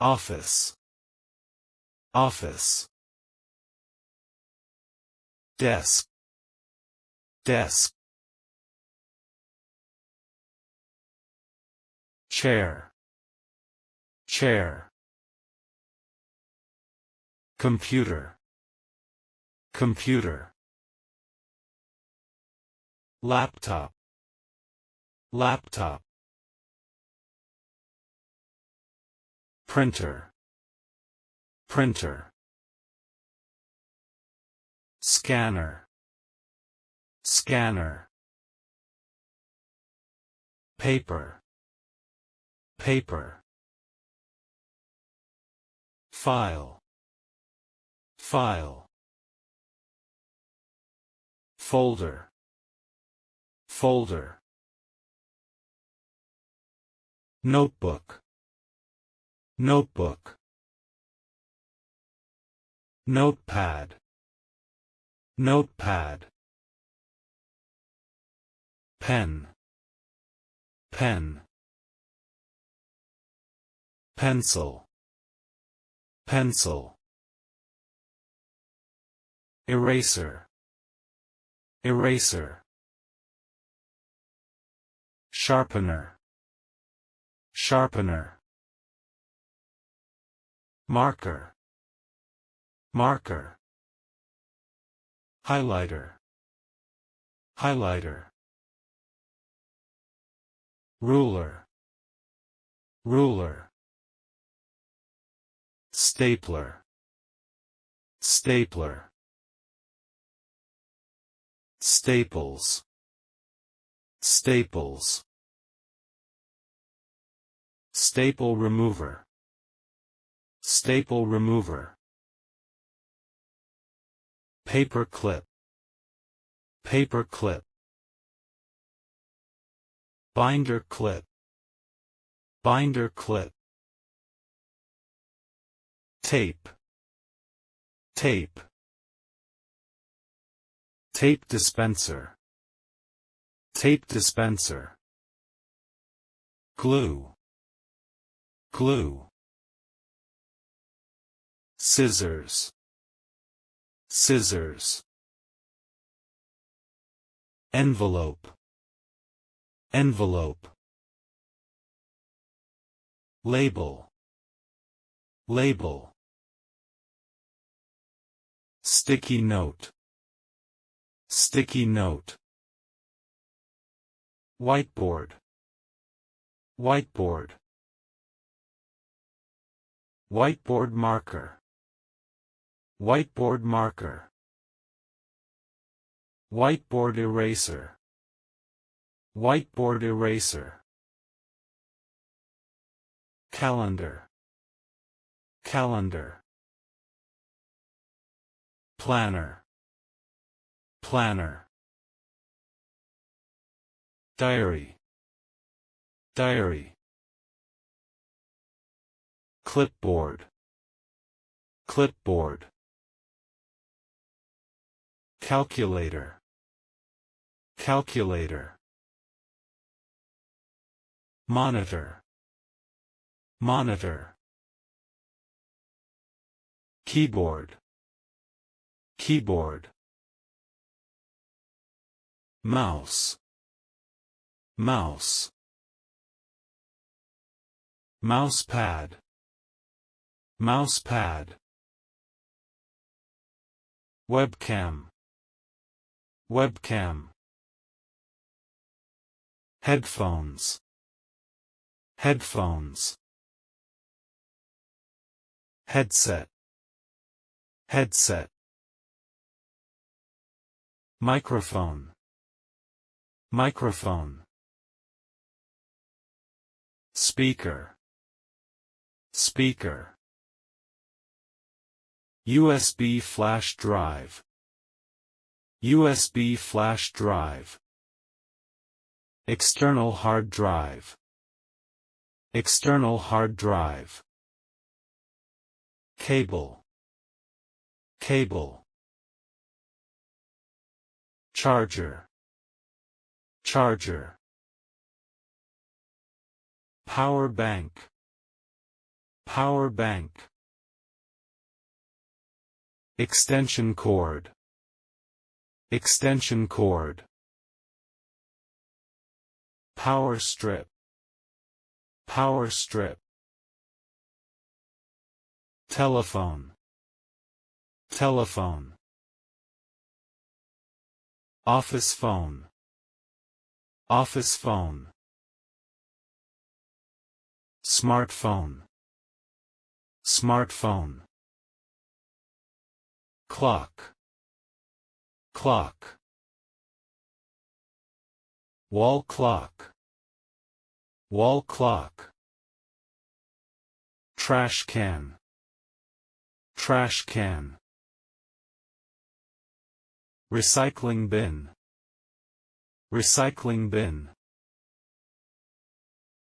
office, office. Desk, desk. Chair, chair. Computer, computer. Laptop, laptop. Printer, printer. Scanner, scanner. Paper, paper. File, file. Folder, folder. Notebook, notebook. Notepad, notepad. Pen, pen. Pencil, pencil. Eraser, eraser. Sharpener, sharpener. Marker, marker. Highlighter, highlighter. Ruler, ruler. Stapler, stapler. Staples, staples. Staple remover, staple remover. Paper clip, paper clip. Binder clip, binder clip. Tape, tape. Tape dispenser, tape dispenser. Glue, glue. Scissors, scissors. Envelope, envelope. Label, label. Sticky note, sticky note. Whiteboard, whiteboard. Whiteboard marker, whiteboard marker. Whiteboard eraser, whiteboard eraser. Calendar, calendar. Planner, planner. Diary, diary. Clipboard, clipboard. Calculator, calculator. Monitor, monitor. Keyboard, keyboard. Mouse, mouse. Mousepad, mousepad. Webcam, webcam. Headphones, headphones. Headset, headset. Microphone, microphone. Speaker, speaker. USB flash drive, USB flash drive. External hard drive, external hard drive. Cable, cable. Charger, charger. Power bank, Power bank. Extension cord. Extension cord. Power strip. Power strip. Telephone. Telephone. Office phone. Office phone. Smartphone. Smartphone. Clock. Clock. Wall clock. Wall clock. Trash can. Trash can. Recycling bin. Recycling bin.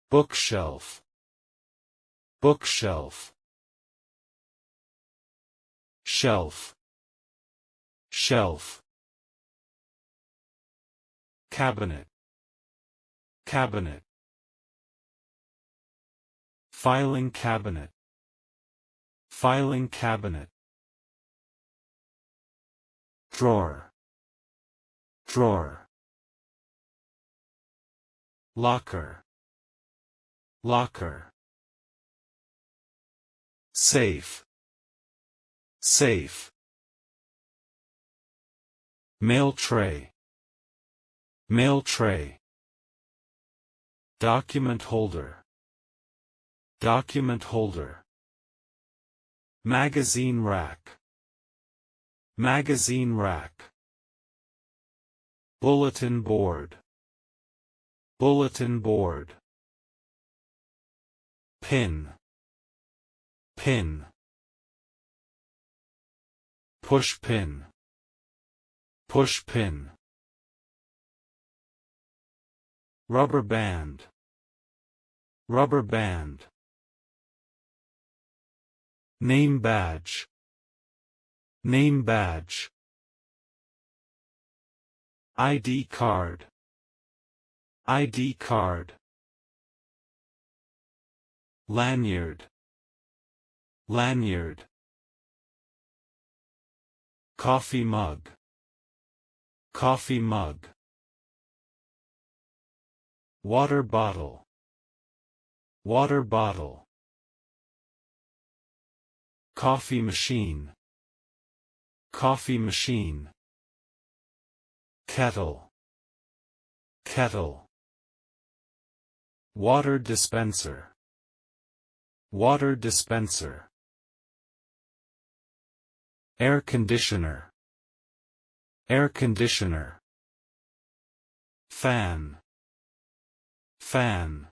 Bookshelf. Bookshelf. Shelf. Shelf. Cabinet. Cabinet. Filing cabinet. Filing cabinet. Drawer. Drawer. Locker. Locker. Safe. Safe. Mail tray. Mail tray. Document holder. Document holder. Magazine rack. Magazine rack. Bulletin board. Bulletin board. Pin. Pin. Push pin. Push pin. Rubber band. Rubber band. Name badge. Name badge. ID card. ID card. Lanyard. Lanyard. Coffee mug. Coffee mug. Water bottle. Water bottle. Coffee machine. Coffee machine. Kettle. Kettle. Water dispenser. Water dispenser. Air conditioner. Air conditioner. Fan. Fan.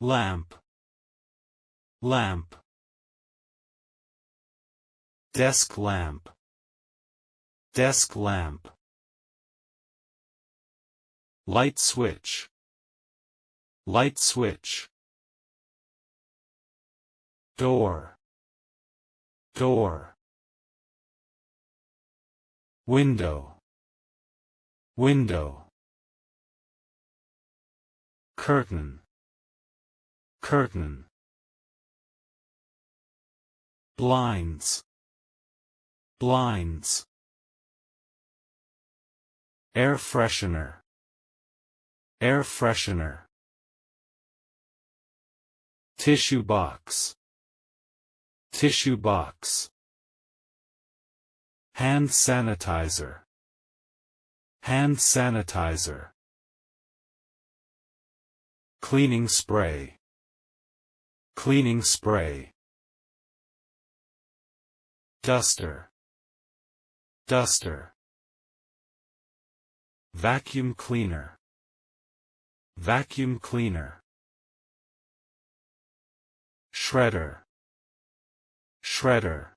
Lamp. Lamp. Desk lamp. Desk lamp. Light switch. Light switch. Door. Door. Window. Window. Curtain. Curtain. Blinds. Blinds. Air freshener. Air freshener. Tissue box. Tissue box. Hand sanitizer. Hand sanitizer. Cleaning spray. Cleaning spray. Duster. Duster. Vacuum cleaner. Vacuum cleaner. Shredder. Shredder.